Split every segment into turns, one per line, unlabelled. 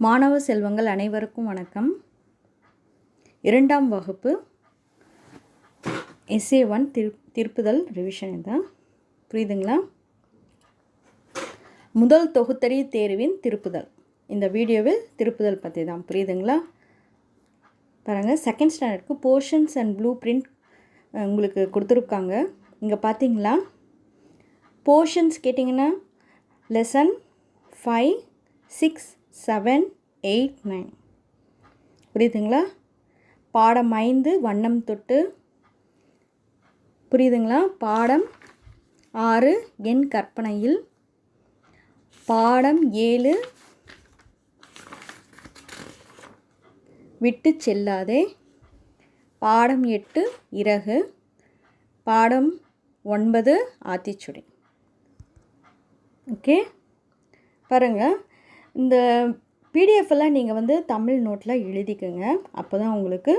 மாணவ செல்வங்கள் அனைவருக்கும் வணக்கம். 2ஆம் வகுப்பு essay 1 திருப்புதல் ரிவிஷன் தான். புரியுதுங்களா? முதல் தொகுத்தறி தேர்வின் திருப்புதல். இந்த வீடியோவில் திருப்புதல் பற்றி தான். புரியுதுங்களா? பாருங்கள், செகண்ட் ஸ்டாண்டர்டுக்கு போர்ஷன்ஸ் அண்ட் ப்ளூ பிரிண்ட் உங்களுக்கு கொடுத்துருக்காங்க. இங்கே பார்த்தீங்களா, போர்ஷன்ஸ் கேட்டிங்கன்னா லெசன் 5, 6, 7, 8, 9. புரியுதுங்களா? பாடம் 5 வண்ணம் தொட்டு. புரியுதுங்களா? பாடம் 6 என் கற்பனையில். பாடம் 7 விட்டு செல்லாதே. பாடம் 8 இறகு. பாடம் 9 ஆத்திச்சுடி. ஓகே, பாருங்கள், இந்த பிடிஎஃப் எல்லாம் நீங்கள் தமிழ் நோட்டில் எழுதிக்கோங்க. அப்போ தான் உங்களுக்கு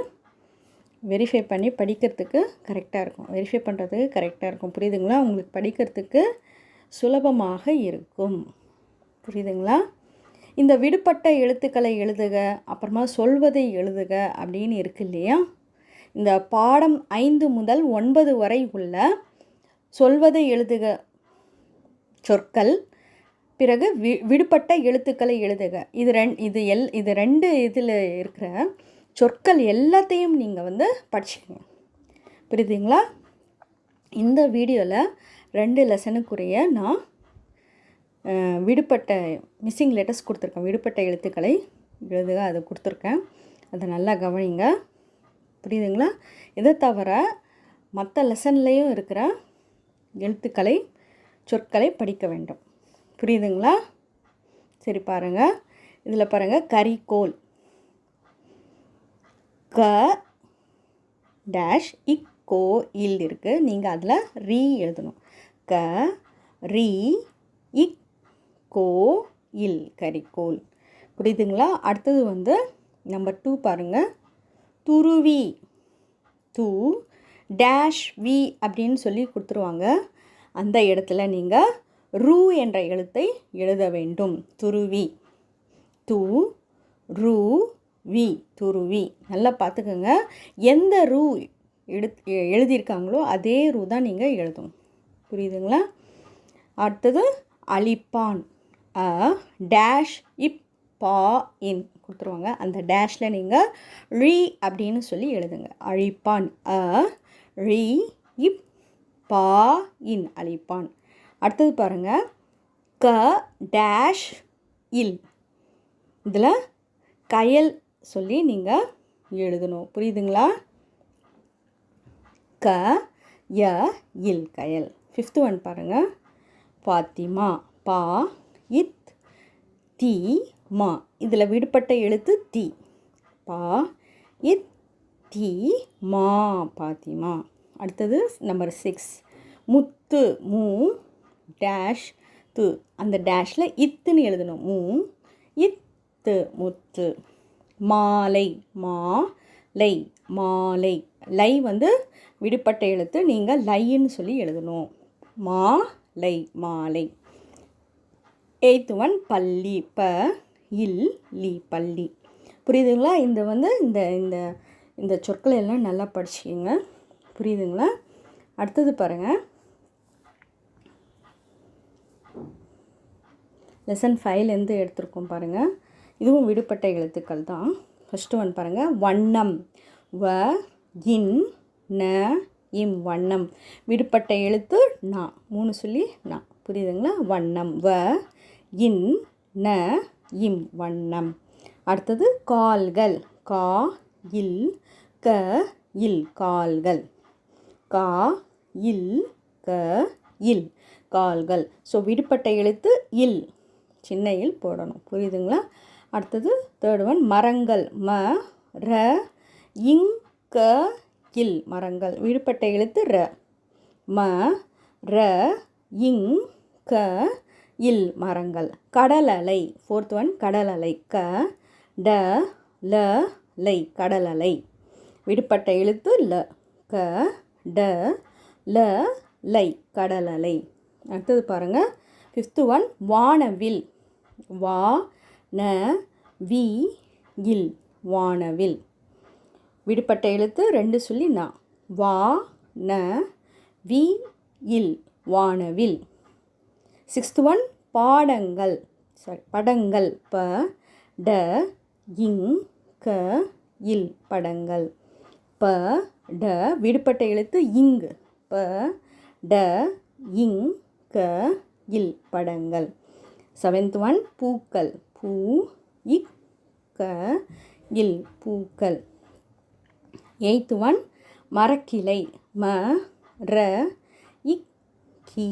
வெரிஃபை பண்ணி படிக்கிறதுக்கு கரெக்டாக இருக்கும். வெரிஃபை பண்ணுறதுக்கு கரெக்டாக இருக்கும். புரியுதுங்களா? உங்களுக்கு படிக்கிறதுக்கு சுலபமாக இருக்கும். புரியுதுங்களா? இந்த விடுபட்ட எழுத்துக்களை எழுதுக, அப்புறமா சொல்வதை எழுதுக அப்படின்னு இருக்கு இல்லையா? இந்த பாடம் 5 முதல் 9 வரை உள்ள சொல்வதை எழுதுக சொற்கள், பிறகு விடுபட்ட எழுத்துக்களை எழுதுக. இது ரெண்டு இதில் இருக்கிற சொற்கள் எல்லாத்தையும் நீங்கள் படிச்சுக்கங்க. புரியுதுங்களா? இந்த வீடியோவில் 2 லெசனுக்குரிய நான் விடுபட்ட மிஸ்ஸிங் லெட்டர்ஸ் கொடுத்துருக்கேன். விடுபட்ட எழுத்துக்களை எழுதுக அதை கொடுத்துருக்கேன். அதை நல்லா கவனிங்க. புரியுதுங்களா? இதை தவிர மற்ற லெசன்லேயும் இருக்கிற எழுத்துக்களை சொற்களை படிக்க வேண்டும். புரியுதுங்களா? சரி, பாருங்கள். இதில் பாருங்கள், கரிக்கோல். க டேஷ் இக்கோ இல் இருக்குது. நீங்கள் அதில் ரீ எழுதணும். க ரீ இக் கோ இல், கரிக்கோல். புரியுதுங்களா? அடுத்தது நம்பர் 2 பாருங்கள், துருவி. து டேஷ் வி அப்படின்னு சொல்லி கொடுத்துருவாங்க. அந்த இடத்துல நீங்கள் ரூ என்ற எழுத்தை எழுத வேண்டும். துருவி. து ரூ வி, துருவி. நல்லா பார்த்துக்கோங்க. எந்த ரூ எழுதியிருக்காங்களோ அதே ரூ தான் நீங்கள் எழுதணும். புரியுதுங்களா? அடுத்தது அழிப்பான். அ டேஷ் இப் பா இன் கொடுத்துருவாங்க. அந்த டேஷில் நீங்கள் ழி அப்படின்னு சொல்லி எழுதுங்க. அழிப்பான். அ ழி இப் பா இன், அழிப்பான். அடுத்தது பாருங்கள், க டேஷ் இல். இதில் கயல் சொல்லி நீங்கள் எழுதணும். புரியுதுங்களா? க ய இல், கயல். 5th ஒன் பாருங்கள், பாத்திமா. பா இத் தி மா. இதில் விடுபட்ட எழுத்து தி. பா இத் தி மா, பாத்திமா. அடுத்தது நம்பர் 6, முத்து. மூ டேஷ் து. அந்த டேஷில் இத்துன்னு எழுதணும். மூ இத்து, முத்து. மாலை. மா லை, மாலை. லை விடுபட்ட எழுத்து. நீங்கள் லைன்னு சொல்லி எழுதணும். மா லை, மாலை. 8th ஒன் பள்ளி. ப இல் லி, பள்ளி. புரியுதுங்களா? இந்த இந்த இந்த சொற்களை எல்லாம் நல்லா படிச்சுக்கோங்க. புரியுதுங்களா? அடுத்தது பாருங்கள், லெசன் 5லேருந்து எடுத்திருக்கோம் பாருங்கள். இதுவும் விடுபட்ட எழுத்துக்கள் தான். ஃபஸ்ட்டு ஒன் பாருங்கள், வண்ணம். வ இன் ந இம், வண்ணம். விடுபட்ட எழுத்து நா. 3 சொல்லி நா. புரியுதுங்களா? வண்ணம். வ இன் ந இம், வண்ணம். அடுத்தது கால்கள். கா இல் க இல், கால்கள். கா இல் க இல், கால்கள். ஸோ விடுபட்ட எழுத்து இல், சின்ன இல் போடணும். புரியுதுங்களா? அடுத்தது 3rd ஒன் மரங்கள். ம ர இங் க இல், மரங்கள். விடுபட்ட எழுத்து ர. ம ர இங் க இல், மரங்கள். கடல் அலை. 4th ஒன் கடல் அலை. க ட ல லை, கடல் அலை. விடுபட்ட எழுத்து ல. க ட ல லை, கடல் அலை. அடுத்தது பாருங்கள், 5th ஒன் வானவில். வா ந வி இல் வானவில். விடுபட்ட எழுத்து 2 சொல்லி நா. வா ந வி இல் வானவில். 6th ஒன் பாடங்கள், படங்கள். ப ட இங் க இல் படங்கள். ப ட விடுபட்ட எழுத்து இங்கு. ப ட இங் க இல் படங்கள். 7th ஒன் பூக்கள். பூ இக் க இல் பூக்கள். 8th one மரக்கிளை. ம ர இக் கி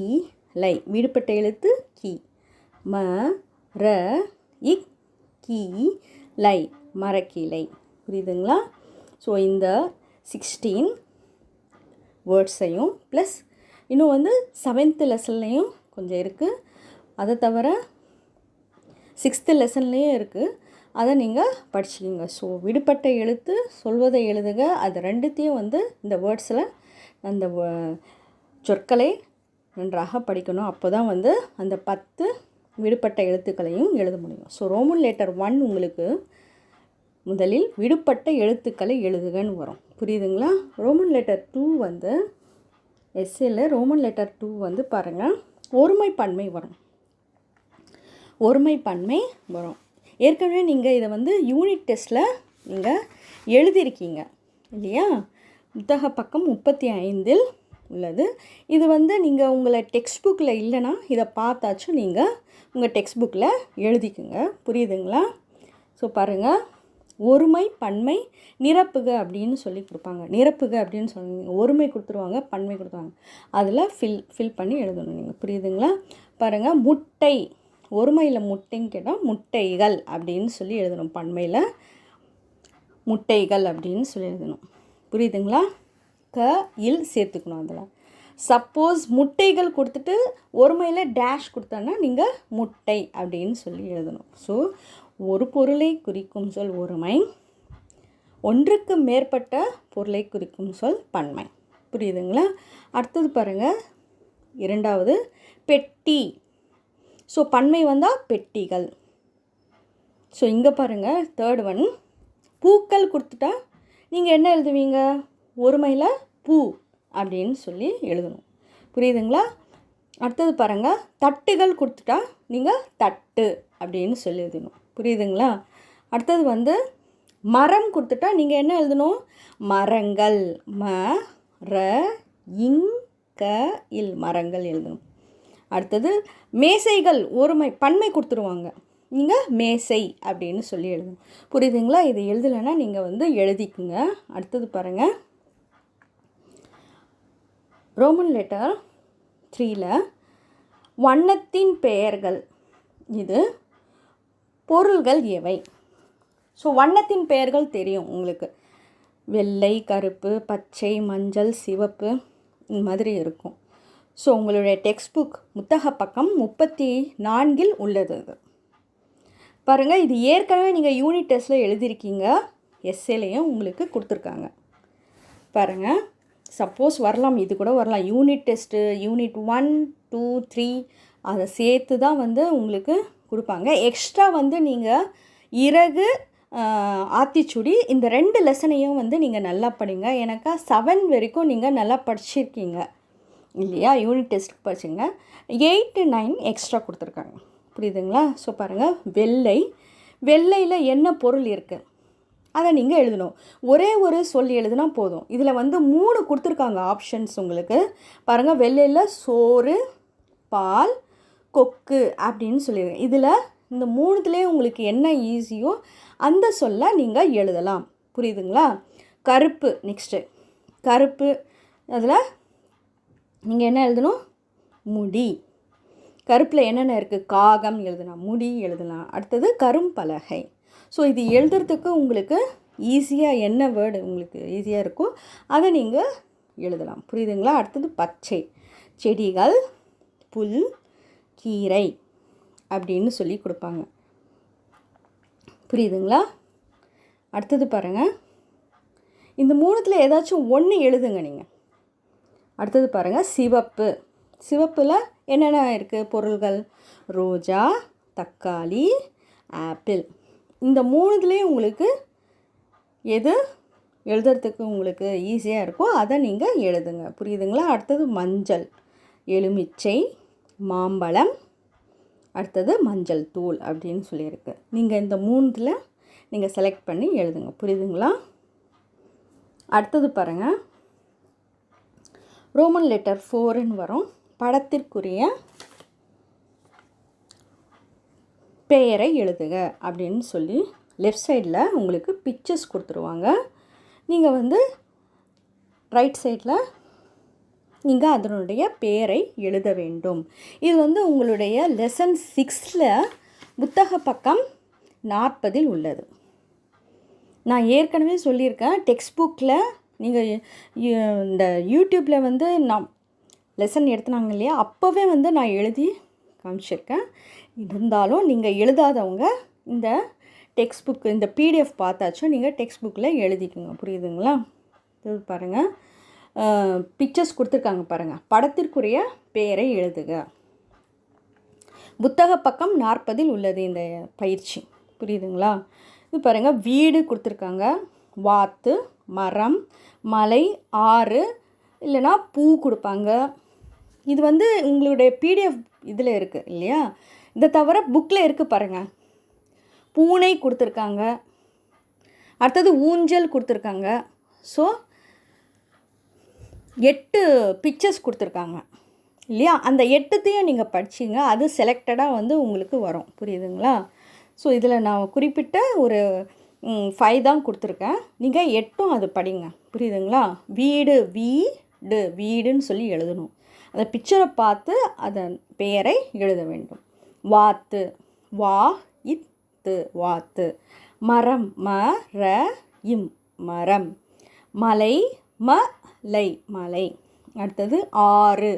லை. விடுபட்ட எழுத்து கி. ம ர இக் கி லை மரக்கிளை. புரியுதுங்களா? ஸோ இந்த 16 வேர்ட்ஸையும் ப்ளஸ் இன்னும் வந்து 7th லெசன்லேயும் கொஞ்சம் இருக்குது. அதை தவிர 6th லெசன்லேயும் இருக்குது. அதை நீங்கள் படிச்சுக்கிங்க. ஸோ விடுபட்ட எழுத்து, சொல்வதை எழுதுக, அது ரெண்டுத்தையும் வந்து இந்த வேர்ட்ஸில் அந்த சொற்களை நன்றாக படிக்கணும். அப்போ தான் வந்து அந்த 10 விடுபட்ட எழுத்துக்களையும் எழுத முடியும். ஸோ ரோமன் லெட்டர் 1 உங்களுக்கு முதலில் விடுபட்ட எழுத்துக்களை எழுதுகன்னு வரும். புரியுதுங்களா? ரோமன் லெட்டர் 2 வந்து எஸ்ஏல ரோமன் லெட்டர் 2 வந்து பாருங்கள், ஒருமைப்பன்மை வரும். ஒருமைப்பன்மை வரும். ஏற்கனவே நீங்கள் இதை வந்து யூனிட் டெஸ்ட்டில் நீங்கள் எழுதியிருக்கீங்க இல்லையா? புத்தக பக்கம் 35 உள்ளது. இது வந்து நீங்கள் உங்களை டெக்ஸ்ட் புக்கில் இல்லைன்னா இதை பார்த்தாச்சும் நீங்கள் உங்கள் டெக்ஸ்ட் புக்கில் எழுதிக்குங்க. புரியுதுங்களா? ஸோ பாருங்கள், ஒருமை பன்மை நிரப்புக அப்படின்னு சொல்லி கொடுப்பாங்க. நிரப்புக அப்படின்னு சொன்னீங்க, ஒருமை கொடுத்துருவாங்க, பன்மை கொடுத்துருவாங்க, அதில் ஃபில் பண்ணி எழுதணும் நீங்கள். புரியுதுங்களா? பாருங்கள், முட்டை. ஒருமையில் முட்டைன்னு கேட்டால் முட்டைகள் அப்படின்னு சொல்லி எழுதணும். பன்மையில் முட்டைகள் அப்படின்னு சொல்லி எழுதணும். புரியுதுங்களா? க இல் சேர்த்துக்கணும் அதில். சப்போஸ் முட்டைகள் கொடுத்துட்டு ஒருமையில் டேஷ் கொடுத்தான்னா நீங்கள் முட்டை அப்படின்னு சொல்லி எழுதணும். ஸோ ஒரு பொருளை குறிக்கும் சொல் ஒருமை, ஒன்றுக்கு மேற்பட்ட பொருளை குறிக்கும் சொல் பன்மை. புரியுதுங்களா? அடுத்தது பாருங்கள், 2வது பெட்டி. ஸோ பன்மை வந்தால் பெட்டிகள். ஸோ இங்கே பாருங்கள், 3rd ஒன் பூக்கள் கொடுத்துட்டா நீங்கள் என்ன எழுதுவீங்க? ஒருமையில் பூ அப்படின்னு சொல்லி எழுதணும். புரியுதுங்களா? அடுத்தது பாருங்கள், தட்டுகள் கொடுத்துட்டா நீங்கள் தட்டு அப்படின்னு சொல்லி எழுதணும். புரியுதுங்களா? அடுத்தது வந்து மரம் கொடுத்துட்டா நீங்கள் என்ன எழுதணும்? மரங்கள். ம ர இங் க இல் மரங்கள் எழுதணும். அடுத்தது மேசைகள். ஒருமை பன்மை கொடுத்துருவாங்க, நீங்கள் மேசை அப்படின்னு சொல்லி எழுதணும். புரியுதுங்களா? இது எழுதலைன்னா நீங்கள் வந்து எழுதிக்குங்க. அடுத்தது பாருங்கள், ரோமன் லெட்டர் 3ல் வண்ணத்தின் பெயர்கள். இது பொருள்கள் எவை? ஸோ வண்ணத்தின் பெயர்கள் தெரியும் உங்களுக்கு. வெள்ளை, கருப்பு, பச்சை, மஞ்சள், சிவப்பு, இந்த மாதிரி இருக்கும். ஸோ உங்களுடைய டெக்ஸ்ட் புக் புத்தக பக்கம் 34 உள்ளது. இது பாருங்கள், இது ஏற்கனவே நீங்கள் யூனிட் டெஸ்ட்டில் எழுதியிருக்கீங்க, எஸ்ஏலையும் உங்களுக்கு கொடுத்துருக்காங்க. பாருங்கள், சப்போஸ் வரலாம், இது கூட வரலாம். யூனிட் டெஸ்ட்டு யூனிட் 1, 2, 3 அதை சேர்த்து தான் வந்து உங்களுக்கு கொடுப்பாங்க. எக்ஸ்ட்ரா வந்து நீங்கள் இறகு, ஆத்திச்சுடி இந்த 2 லெசனையும் வந்து நீங்கள் நல்லா படிங்க. எனக்கு 7 வரைக்கும் நீங்கள் நல்லா படிச்சிருக்கீங்க இல்லையா? யூனிட் டெஸ்ட்டுக்கு படிச்சுங்க. 8, 9 எக்ஸ்ட்ரா கொடுத்துருக்காங்க. புரியுதுங்களா? ஸோ பாருங்கள், வெள்ளை. வெள்ளையில் என்ன பொருள் இருக்குது அதை நீங்கள் எழுதணும். ஒரே ஒரு சொல் எழுதுனா போதும். இதில் வந்து 3 கொடுத்துருக்காங்க ஆப்ஷன்ஸ் உங்களுக்கு. பாருங்கள், வெள்ளையில் சோறு, பால், கொக்கு அப்படின்னு சொல்லிடுங்க. இதில் இந்த 3துலேயே உங்களுக்கு என்ன ஈஸியோ அந்த சொல்ல நீங்கள் எழுதலாம். புரியுதுங்களா? கருப்பு. நெக்ஸ்ட்டு கருப்பு, அதில் நீங்கள் என்ன எழுதணும்? முடி. கருப்பில் என்னென்ன இருக்குது? காகம் எழுதலாம், முடி எழுதலாம். அடுத்தது கரும்பலகை. ஸோ இது எழுதுறதுக்கு உங்களுக்கு ஈஸியாக என்ன வேர்டு உங்களுக்கு ஈஸியாக இருக்கோ அதை நீங்கள் எழுதலாம். புரியுதுங்களா? அடுத்தது பச்சை. செடிகள், புல், கீரை அப்படின்னு சொல்லி கொடுப்பாங்க. புரியுதுங்களா? அடுத்தது பாருங்கள், இந்த 3த்தில் ஏதாச்சும் ஒன்று எழுதுங்க நீங்கள். அடுத்தது பாருங்கள், சிவப்பு. சிவப்பில் என்னென்ன இருக்குது பொருள்கள்? ரோஜா, தக்காளி, ஆப்பிள். இந்த 3த்துலேயும் உங்களுக்கு எது எழுதுறதுக்கு உங்களுக்கு ஈஸியாக இருக்கோ அதை நீங்கள் எழுதுங்க. புரியுதுங்களா? அடுத்தது மஞ்சள், எலுமிச்சை, மாம்பழம், அடுத்தது மஞ்சள் தூள் அப்படின்னு சொல்லியிருக்கு. நீங்கள் இந்த 3த்தில் நீங்கள் செலக்ட் பண்ணி எழுதுங்க. புரியுதுங்களா? அடுத்தது பாருங்கள், ரோமன் லெட்டர் 4ன்னு வரும். படத்திற்குரிய பெயரை எழுதுக அப்படின்னு சொல்லி லெஃப்ட் சைடில் உங்களுக்கு பிக்சர்ஸ் கொடுத்துருவாங்க. நீங்கள் வந்து ரைட் சைடில் நீங்கள் அதனுடைய பெயரை எழுத வேண்டும். இது வந்து உங்களுடைய லெசன் 6ல் புத்தக பக்கம் 40 உள்ளது. நான் ஏற்கனவே சொல்லியிருக்கேன், டெக்ஸ்ட் புக்கில் நீங்கள் இந்த யூடியூப்பில் வந்து நான் லெசன் எடுத்துனாங்க இல்லையா, அப்போவே வந்து நான் எழுதி காமிச்சிருக்கேன். இருந்தாலும் நீங்கள் எழுதாதவங்க இந்த டெக்ஸ்ட் புக்கு இந்த பிடிஎஃப் பார்த்தாச்சும் நீங்கள் டெக்ஸ்ட் புக்கில் எழுதிக்கோங்க. புரியுதுங்களா? இது பாருங்கள், பிக்சர்ஸ் கொடுத்துருக்காங்க பாருங்கள். படத்திற்குரிய பெயரை எழுதுக. புத்தக பக்கம் 40 உள்ளது இந்த பயிற்சி. புரியுதுங்களா? இது பாருங்கள், வீடு கொடுத்துருக்காங்க, வாத்து, மரம், மலை, ஆறு, இல்லைனா பூ கொடுப்பாங்க. இது வந்து உங்களுடைய பிடிஎஃப் இதில் இருக்குது இல்லையா? இதை தவிர புக்கில் இருக்குது பாருங்கள். பூனை கொடுத்துருக்காங்க, அடுத்தது ஊஞ்சல் கொடுத்துருக்காங்க. ஸோ 8 பிக்சர்ஸ் கொடுத்துருக்காங்க இல்லையா? அந்த 8த்தையும் நீங்கள் படிச்சிங்க, அது செலக்டடாக வந்து உங்களுக்கு வரும். புரியுதுங்களா? ஸோ இதில் நான் குறிப்பிட்ட ஒரு 5 தான் கொடுத்துருக்கேன். நீங்கள் 8ம் அது படிங்க. புரியுதுங்களா? வீடு, வீடு, வீடுன்னு சொல்லி எழுதணும். அந்த பிக்சரை பார்த்து அதன் பெயரை எழுத வேண்டும். வாத்து, வா இத்து, வாத்து. மரம், மர இம், மரம். மலை, மலை, மலை. அடுத்தது ஆறு,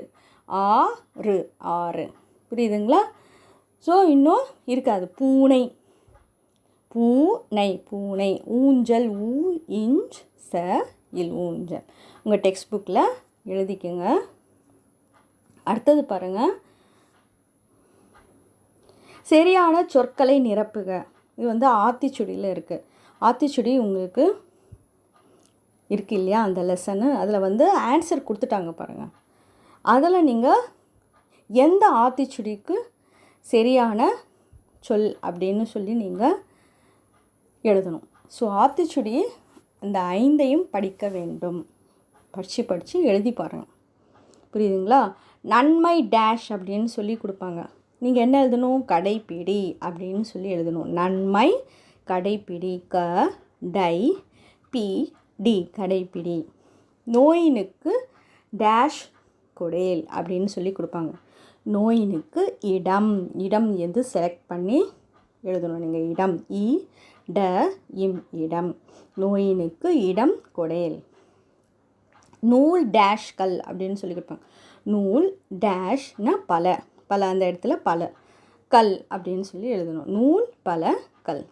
ஆறு, ஆறு. புரியுதுங்களா? ஸோ இன்னும் இருக்காது. பூனை, பூனை, பூனை. ஊஞ்சல், ஊ இஞ்ச் ச இல், ஊஞ்சல். உங்கள் டெக்ஸ்ட் புக்கில் எழுதிக்கோங்க. அடுத்தது பாருங்கள், சரியான சொற்களை நிரப்புக. இது வந்து ஆத்திச்சுடியில் இருக்குது. ஆத்திச்சுடி உங்களுக்கு இருக்குது இல்லையா அந்த லெசனு, அதில் வந்து ஆன்சர் கொடுத்துட்டாங்க பாருங்கள். அதில் நீங்கள் எந்த ஆத்திச்சுடிக்கு சரியான சொல் அப்படின்னு சொல்லி நீங்கள் எழுதணும். ஸோ ஆத்திச்சுடி இந்த 5ஐயும் படிக்க வேண்டும். படித்து எழுதி பாருங்கள். புரியுதுங்களா? நன்மை டேஷ் அப்படின்னு சொல்லி கொடுப்பாங்க. நீங்கள் என்ன எழுதணும்? கடைப்பிடி அப்படின்னு சொல்லி எழுதணும். நன்மை கடைப்பிடி, க டை பி டி, கடைப்பிடி. நோயினுக்கு டேஷ் கொடேல் அப்படின்னு சொல்லி கொடுப்பாங்க. நோயினுக்கு இடம், இடம் எது செலக்ட் பண்ணி எழுதணும் நீங்கள். இடம், இ ட இம், இடம். நோயினுக்கு இடம் கொடேல். நூல் டேஷ் கல் அப்படின்னு சொல்லி கொடுப்பாங்க. நூல் டேஷ்னா பல, பல அந்த இடத்துல பல, கல் அப்படின்னு சொல்லி எழுதணும். நூல் பல கல்.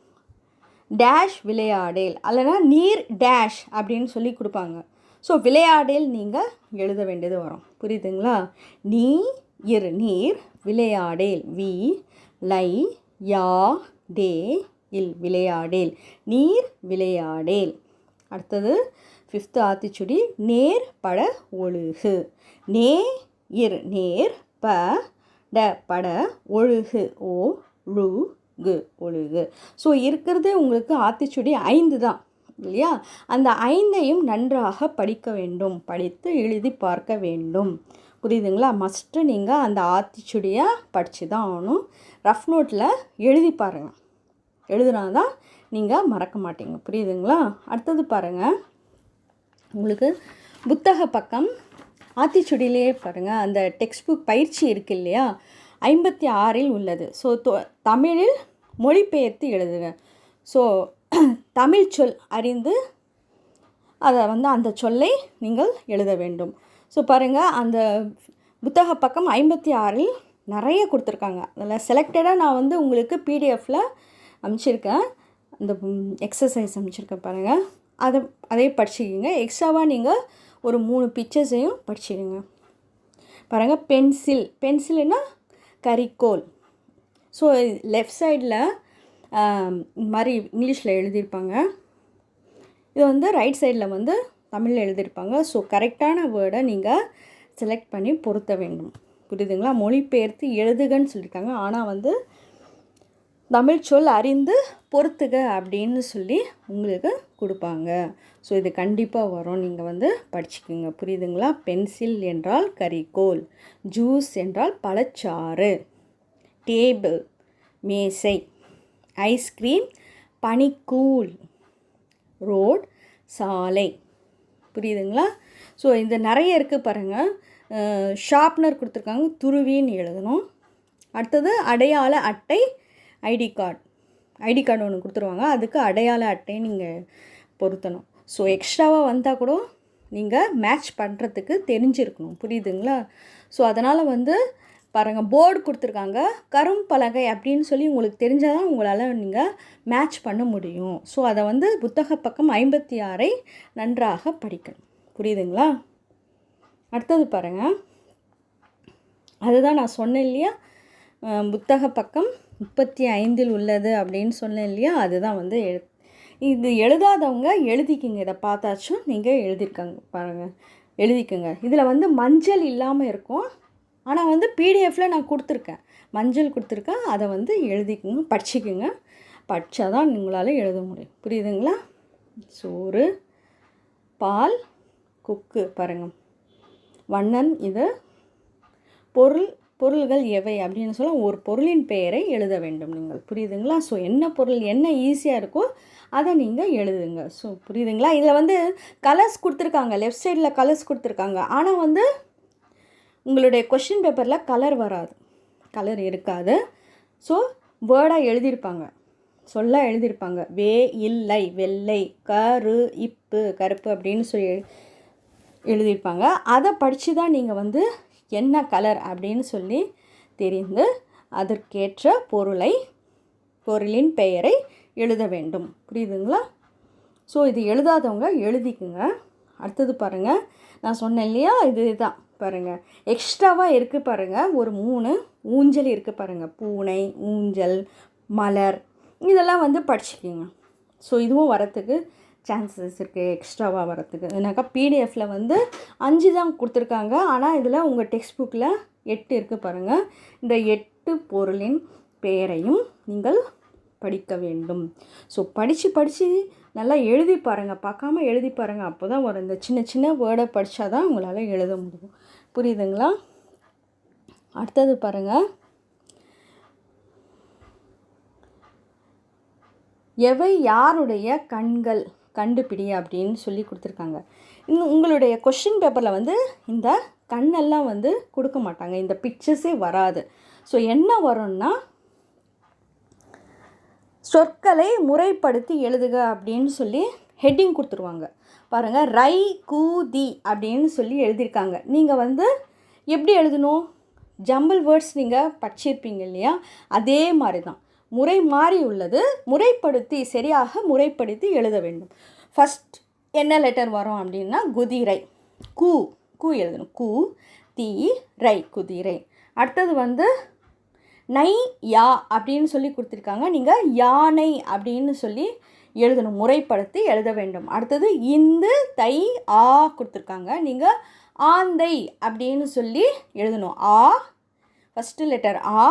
டேஷ் விளையாடேல், அல்லனா நீர் டேஷ் அப்படின்னு சொல்லி கொடுப்பாங்க. ஸோ விளையாடேல் நீங்கள் எழுத வேண்டியது வரும். புரியுதுங்களா? நீ இர், நீர். விளையாடேல், வி லை யா டே இல், விளையாடேல். நீர் விளையாடேல். அடுத்தது 5th ஆத்திச்சுடி, நேர் பட ஒழுகு. நே இர், நேர். ப ட பட, ஒழுகு, ஓ ழு கு, ஒழுகு. ஸோ இருக்கிறது உங்களுக்கு ஆத்திச்சுடி 5 தான் இல்லையா? அந்த 5ஐயும் நன்றாக படிக்க வேண்டும், படித்து எழுதி பார்க்க வேண்டும். புரியுதுங்களா? மஸ்ட்டு நீங்கள் அந்த ஆத்திச்சுடியை படித்து தான் ஆகணும். ரஃப் நோட்டில் எழுதி பாருங்கள். எழுதுனா தான் நீங்கள் மறக்க மாட்டீங்க. புரியுதுங்களா? அடுத்தது பாருங்கள், உங்களுக்கு புத்தக பக்கம் ஆத்திச்சுடியிலே பாருங்கள், அந்த டெக்ஸ்ட் புக் பயிற்சி இருக்குது இல்லையா, 56 உள்ளது. ஸோ தமிழில் மொழிபெயர்த்து எழுதுக. ஸோ தமிழ் சொல் அறிந்து அதை வந்து அந்த சொல்லை நீங்கள் எழுத வேண்டும். ஸோ பாருங்கள், அந்த புத்தக பக்கம் 56 நிறைய கொடுத்துருக்காங்க. அதில் செலக்டடாக நான் வந்து உங்களுக்கு பிடிஎஃப்பில் அனுப்பிச்சிருக்கேன். அந்த எக்ஸசைஸ் அனுப்பிச்சிருக்கேன் பாருங்கள். அதே படிச்சுக்கிங்க. எக்ஸ்ட்ராவாக நீங்கள் ஒரு 3 பிக்சர்ஸையும் படிச்சுடுங்க. பாருங்கள், பென்சில், பென்சில்னா கரிக்கோல். ஸோ லெஃப்ட் சைடில் இந்த மாதிரி இங்கிலீஷில் எழுதியிருப்பாங்க. இது வந்து ரைட் சைடில் வந்து தமிழில் எழுதியிருப்பாங்க. ஸோ கரெக்டான வேர்டை நீங்கள் செலக்ட் பண்ணி பொருத்த வேண்டும். புரியுதுங்களா? மொழிபெயர்த்து எழுதுகன்னு சொல்லியிருக்காங்க. ஆனால் வந்து தமிழ் சொல் அறிந்து பொறுத்துக அப்படின்னு சொல்லி உங்களுக்கு கொடுப்பாங்க. ஸோ இது கண்டிப்பாக வரும். நீங்கள் வந்து படிச்சுக்கோங்க. புரியுதுங்களா? பென்சில் என்றால் கரிக்கோல், ஜூஸ் என்றால் பழச்சாறு, டேபிள் மேசை, ஐஸ்கிரீம் பனிக்கூழ், ரோட் சாலை. புரியுதுங்களா? ஸோ இந்த நிறைய இருக்குது பாருங்கள். ஷார்ப்னர் கொடுத்துருக்காங்க, துருவின்னு எழுதணும். அடுத்தது அடையாள அட்டை, ஐடி கார்டு ஒன்று கொடுத்துருவாங்க, அதுக்கு அடையாள அட்டை நீங்கள் பொருத்தணும். ஸோ எக்ஸ்ட்ராவாக வந்தால் கூட நீங்கள் மேட்ச் பண்ணுறதுக்கு தெரிஞ்சிருக்கணும். புரியுதுங்களா? ஸோ அதனால் வந்து பாருங்கள், போர்டு கொடுத்துருக்காங்க, கரும்பலகை அப்படின்னு சொல்லி உங்களுக்கு தெரிஞ்சால் தான் உங்களால் நீங்கள் மேட்ச் பண்ண முடியும். ஸோ அதை வந்து புத்தக பக்கம் 56 நன்றாக படிக்கணும். புரியுதுங்களா? அடுத்தது பாருங்கள், அதுதான் நான் சொன்னேன் இல்லையா, புத்தக பக்கம் 35 உள்ளது அப்படின்னு சொன்னேன் இல்லையா, அதுதான் வந்து இது எழுதாதவங்க எழுதிக்கிங்க. இதை பார்த்தாச்சும் நீங்கள் எழுதிருக்காங்க பாருங்கள், எழுதிக்கோங்க. இதில் வந்து மஞ்சள் இல்லாமல் இருக்கும், ஆனால் வந்து பிடிஎஃப்பில் நான் கொடுத்துருக்கேன், மஞ்சள் கொடுத்துருக்கேன். அதை வந்து எழுதிக்கோங்க, படிச்சுக்குங்க. படித்தா தான் உங்களால் எழுத முடியும். புரியுதுங்களா? சோறு, பால், குக்கு. பாருங்கள், வண்ணன். இது பொருள்கள் எவை அப்படின்னு சொல்ல ஒரு பொருளின் பெயரை எழுத வேண்டும் நீங்கள். புரியுதுங்களா? ஸோ என்ன பொருள் என்ன ஈஸியாக இருக்கோ அதை நீங்கள் எழுதுங்க. ஸோ புரியுதுங்களா? இதில் வந்து கலர்ஸ் கொடுத்துருக்காங்க, லெஃப்ட் சைடில் கலர்ஸ் கொடுத்துருக்காங்க. ஆனால் வந்து உங்களுடைய கொஷின் பேப்பரில் கலர் வராது, கலர் இருக்காது. ஸோ வேர்டாக எழுதியிருப்பாங்க, சொல்ல எழுதியிருப்பாங்க. இல்லை, வெள்ளை, கரு, இப்பு, கருப்பு அப்படின்னு சொல்லி எழுதியிருப்பாங்க. அதை படித்து தான் நீங்கள் வந்து என்ன கலர் அப்படின்னு சொல்லி தெரிந்து அதற்கேற்ற பொருளின் பெயரை எழுத வேண்டும். புரியுதுங்களா? ஸோ இது எழுதாதவங்க எழுதிக்குங்க. அடுத்தது பாருங்கள், நான் சொன்னேன் இல்லையா, இது தான் பாருங்கள், எக்ஸ்ட்ராவாக இருக்குது பாருங்கள், ஒரு 3 ஊஞ்சல் இருக்குது பாருங்கள். பூனை, ஊஞ்சல், மலர், இதெல்லாம் வந்து படிச்சுக்கிங்க. ஸோ இதுவும் வரத்துக்கு சான்சஸ் இருக்குது, எக்ஸ்ட்ராவாக வரத்துக்கு. ஏன்னாக்கா பிடிஎஃப்பில் வந்து 5 தான் கொடுத்துருக்காங்க, ஆனால் இதில் உங்கள் டெக்ஸ்ட் புக்கில் 8 இருக்குது பாருங்கள். இந்த 8 பொருளின் பெயரையும் நீங்கள் படிக்க வேண்டும். ஸோ படித்து நல்லா எழுதி பாருங்கள், பார்க்காம எழுதி பாருங்கள். அப்போ தான் வரும். இந்த சின்ன சின்ன வேர்டை படித்தா தான் உங்களால் எழுத முடியும். புரியுதுங்களா? அடுத்தது பாருங்கள், எவை யாருடைய கண்கள் கண்டுபிடி அப்படின்னு சொல்லி கொடுத்துருக்காங்க. இன்னும் உங்களுடைய கொஷின் பேப்பரில் வந்து இந்த கண்ணெல்லாம் வந்து கொடுக்க மாட்டாங்க, இந்த பிக்சர்ஸே வராது. ஸோ என்ன வரும்னா, சொற்களை முறைப்படுத்தி எழுதுக அப்படின்னு சொல்லி ஹெட்டிங் கொடுத்துருவாங்க பாருங்கள். ரை, கு, தி அப்படின்னு சொல்லி எழுதியிருக்காங்க. நீங்கள் வந்து எப்படி எழுதணும், ஜம்பிள் வேர்ட்ஸ் நீங்கள் படிச்சிருப்பீங்க இல்லையா, அதே மாதிரி தான் முறை மாறி உள்ளது. சரியாக முறைப்படுத்தி எழுத வேண்டும். ஃபஸ்ட் என்ன லெட்டர் வரும் அப்படின்னா குதிரை, கு எழுதணும். கு, தி, ரை, குதிரை. அடுத்தது வந்து நை, யா அப்படின்னு சொல்லி கொடுத்துருக்காங்க. நீங்கள் யானை அப்படின்னு சொல்லி எழுதணும், முறைப்படுத்தி எழுத வேண்டும். அடுத்தது இந்து, தை, ஆ கொடுத்துருக்காங்க. நீங்கள் ஆந்தை அப்படின்னு சொல்லி எழுதணும். ஃபஸ்ட்டு லெட்டர் ஆ,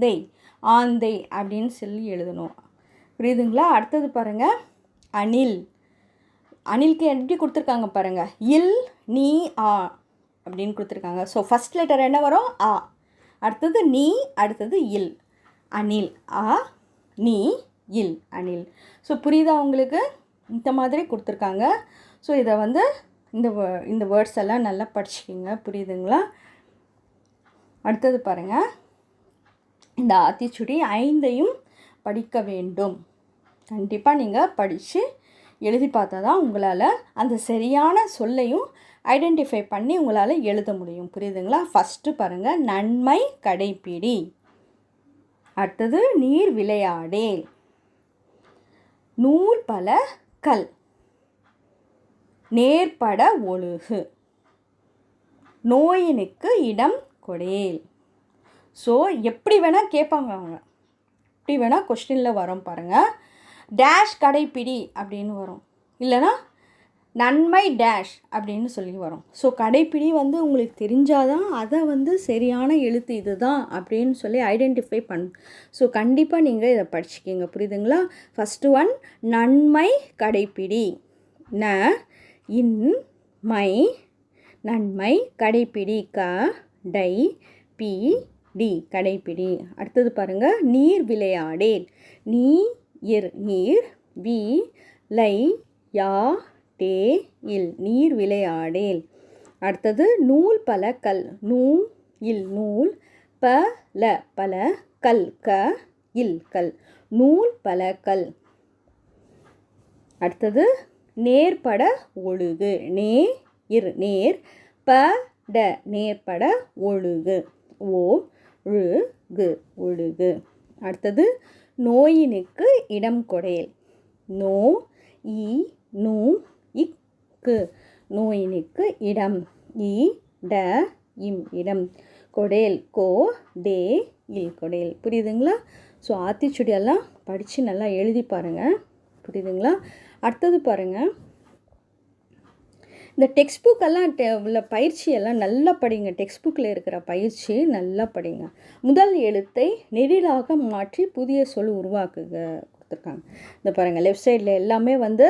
தை, ஆந்தை அப்படின்னு சொல்லி எழுதணும். புரியுதுங்களா? அடுத்தது பாருங்கள், அணிலுக்கு எப்படி கொடுத்துருக்காங்க பாருங்கள், இல், நீ, ஆ அப்படின்னு கொடுத்துருக்காங்க. ஸோ ஃபஸ்ட் லெட்டர் என்ன வரும், ஆ. அடுத்தது நீ, அடுத்தது இல், அணில். ஆ, நீ, இல், அணில். ஸோ புரியுதா உங்களுக்கு? இந்த மாதிரி கொடுத்துருக்காங்க. ஸோ இதை வந்து இந்த வேர்ட்ஸ் எல்லாம் நல்லா படிச்சுக்கிங்க. புரியுதுங்களா? அடுத்தது பாருங்கள், இந்த ஆத்திச்சுடி 5ஐயும் படிக்க வேண்டும். கண்டிப்பாக நீங்கள் படித்து எழுதி பார்த்தா தான் உங்களால் அந்த சரியான சொல்லையும் ஐடென்டிஃபை பண்ணி உங்களால் எழுத முடியும். புரியுதுங்களா? ஃபஸ்ட்டு பாருங்கள், நன்மை கடைப்பிடி. அடுத்தது நீர் விளையாடே, நூல் பல கல், நேர்பட ஒழுகு, நோயினுக்கு இடம் கொடேல். ஸோ எப்படி வேணால் கேட்பாங்க அவங்க. எப்படி வேணால் கொஸ்டினில் வரும் பாருங்கள். டேஷ் கடைப்பிடி அப்படின்னு வரும், இல்லைனா நன்மை டேஷ் அப்படின்னு சொல்லி வரும். ஸோ கடைப்பிடி வந்து உங்களுக்கு தெரிஞ்சாதான் அதை வந்து சரியான எழுத்து இது தான் அப்படின்னு சொல்லி ஐடென்டிஃபை ஸோ கண்டிப்பாக நீங்கள் இதை படிச்சுக்கிங்க, புரியுதுங்களா? ஃபஸ்ட்டு ஒன் நன்மை கடைப்பிடி, ந இன் மை நன்மை கடைப்பிடி, க டை பி டி கடைப்பிடி. அடுத்தது பாருங்கள், நீர் விளையாடேன், நீர் நீர் வி லை யா டே இல் நீர் விளையாடேல். அடுத்தது நூல் பல கல், நூ இல் நூல், பல பல கல், க இல் கல், நூல் பல கல். அடுத்தது நேர்பட ஒழுகு, நே இர் நேர் பட நேர்பட ஒழுகு, ஓ ழு கு ஒழுகு. அடுத்தது நோயினுக்கு இடம் கொடேல், நோ இ நூ இக்கு நோயினுக்கு இடம், இ ட இம் இடம், கொடேல் கோ டே இல் கொடேல். புரியுதுங்களா? ஸோ ஆத்திச்சுடியெல்லாம் படித்து நல்லா எழுதி பாருங்கள், புரியுதுங்களா? அடுத்தது பாருங்கள், இந்த டெக்ஸ்ட் புக்கெல்லாம் உள்ள பயிற்சியெல்லாம் நல்லா படிங்க. டெக்ஸ்ட் புக்கில் இருக்கிற பயிற்சி நல்லா படிங்க. முதல் எழுத்தை நெடிலாக மாற்றி புதிய சொல் உருவாக்குக கொடுத்துருக்காங்க. இந்த பாருங்கள், லெஃப்ட் சைடில் எல்லாமே வந்து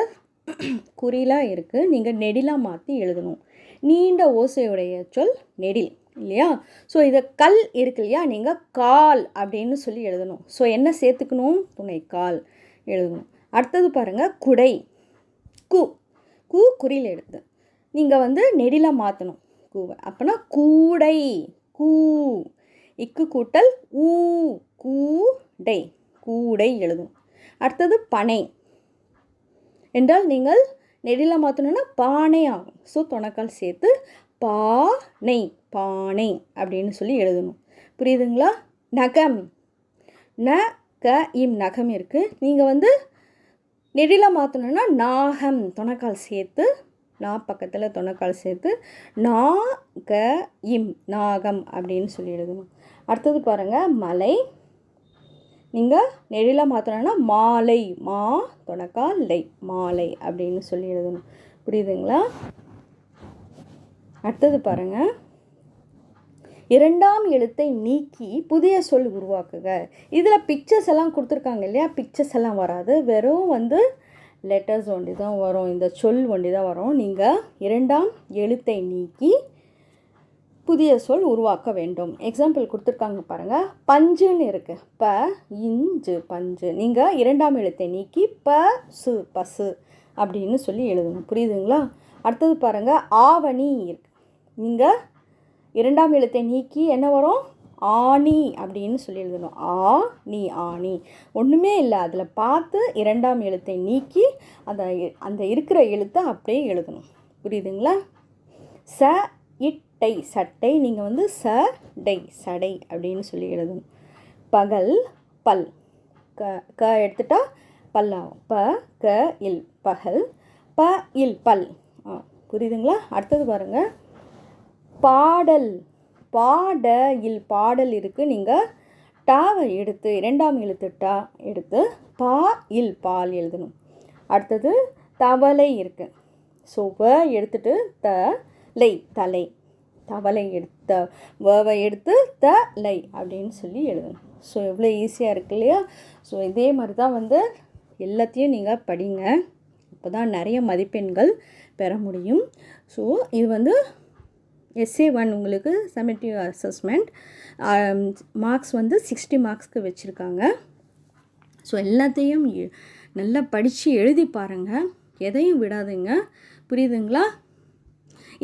குறிலாக இருக்குது, நீங்கள் நெடிலாக மாற்றி எழுதணும். நீண்ட ஓசையுடைய சொல் நெடில் இல்லையா? ஸோ இதை கல் இருக்கு இல்லையா, நீங்கள் கால் அப்படின்னு சொல்லி எழுதணும். ஸோ என்ன சேர்த்துக்கணும், துணை கால் எழுதணும். அடுத்தது பாருங்கள், குடை, கு கு குறியில் எழுது, நீங்கள் வந்து நெடிலாக மாற்றணும் கூவை. அப்போனா கூடை, கூ இக்கு கூட்டல் ஊ, கூடை கூடை எழுதணும். அடுத்தது பனை என்றால் நீங்கள் நெடிலாக மாற்றணுன்னா பானை ஆகும். ஸோ தொணக்கால் சேர்த்து பானை பானை அப்படின்னு சொல்லி எழுதணும், புரியுதுங்களா? நகம், ந க இம் நகம் இருக்குது, நீங்கள் வந்து நெடிலாக மாற்றணுன்னா நாகம் தொணக்கால் சேர்த்து, நா பக்கத்தில் தொணக்கால் சேர்த்து நா க இம் நாகம் அப்படின்னு சொல்லி எழுதணும். அடுத்தது பாருங்கள், மலை, நீங்கள் நெடிலாக மாற்றணுன்னா மாலை, மா தொணக்கால் லை மாலை அப்படின்னு சொல்லி எழுதணும், புரியுதுங்களா? அடுத்தது பாருங்கள், இரண்டாம் எழுத்தை நீக்கி புதிய சொல் உருவாக்குக. இதில் பிக்சர்ஸ் எல்லாம் கொடுத்துருக்காங்க இல்லையா, பிக்சர்ஸ் எல்லாம் வராது, வெறும் வந்து லெட்டர்ஸ் ஒண்டி தான் வரும், இந்த சொல் ஒண்டி தான் வரும். நீங்கள் இரண்டாம் எழுத்தை நீக்கி புதிய சொல் உருவாக்க வேண்டும். எக்ஸாம்பிள் கொடுத்துருக்காங்க பாருங்கள், பஞ்சுன்னு இருக்குது, ப இஞ்சு பஞ்சு, நீங்கள் இரண்டாம் எழுத்தை நீக்கி ப சு பசு அப்படின்னு சொல்லி எழுதணும், புரியுதுங்களா? அடுத்தது பாருங்கள், ஆவணி இருக்குது, நீங்கள் இரண்டாம் எழுத்தை நீக்கி என்ன வரும், ஆணி அப்படின்னு சொல்லி எழுதணும், ஆ நீ ஆணி. ஒன்றுமே இல்லை, அதில் பார்த்து இரண்டாம் எழுத்தை நீக்கி அந்த இருக்கிற எழுத்தை அப்படியே எழுதணும், புரியுதுங்களா? ச இட்டை சட்டை, நீங்கள் வந்து ச டை சடை அப்படின்னு சொல்லி எழுதணும். பகல் பல், க க எடுத்துட்டா பல்லாகும், ப க இல் பகல், ப இல் பல், புரியுதுங்களா? அடுத்தது பாருங்கள், பாடல், பாட இல் பாடல் இருக்குது, நீங்கள் டாவை எடுத்து இரண்டாம் எழுத்து டா எடுத்து பா இல் பால் எழுதணும். அடுத்தது தவளை இருக்குது, ஸோ வ எடுத்துட்டு த லை தலை, தவளை எடுத்த வவை எடுத்து த லை அப்படின்னு சொல்லி எழுதணும். ஸோ எவ்வளோ ஈஸியாக இருக்கு இல்லையா? ஸோ இதே மாதிரி தான் வந்து எல்லாத்தையும் நீங்கள் படிங்க, அப்போ தான் நிறைய மதிப்பெண்கள் பெற முடியும். ஸோ இது வந்து SA1 உங்களுக்கு சம்மேட்டிவ் அசஸ்மெண்ட் மார்க்ஸ் வந்து 60 மார்க்ஸ்க்கு வச்சுருக்காங்க. ஸோ எல்லாத்தையும் நல்லா படித்து எழுதி பாருங்கள், எதையும் விடாதுங்க, புரியுதுங்களா?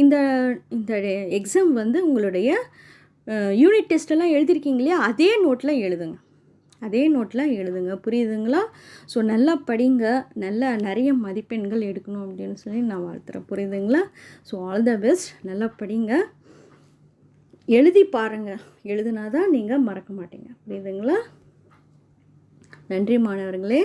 இந்த இந்த எக்ஸாம் வந்து உங்களுடைய யூனிட் டெஸ்ட்டெல்லாம் எழுதியிருக்கீங்க இல்லையா, அதே நோட்டில் எழுதுங்க, அதே நோட்டில் எழுதுங்க, புரியுதுங்களா? ஸோ நல்லா படிங்க, நல்லா நிறைய மதிப்பெண்கள் எடுக்கணும் அப்படின்னு சொல்லி நான் வாழ்த்துறேன், புரியுதுங்களா? ஸோ ஆல் த பெஸ்ட், நல்லா படிங்க, எழுதி பாருங்கள், எழுதுனா தான் நீங்கள் மறக்க மாட்டீங்க, புரியுதுங்களா? நன்றி மாணவர்களே.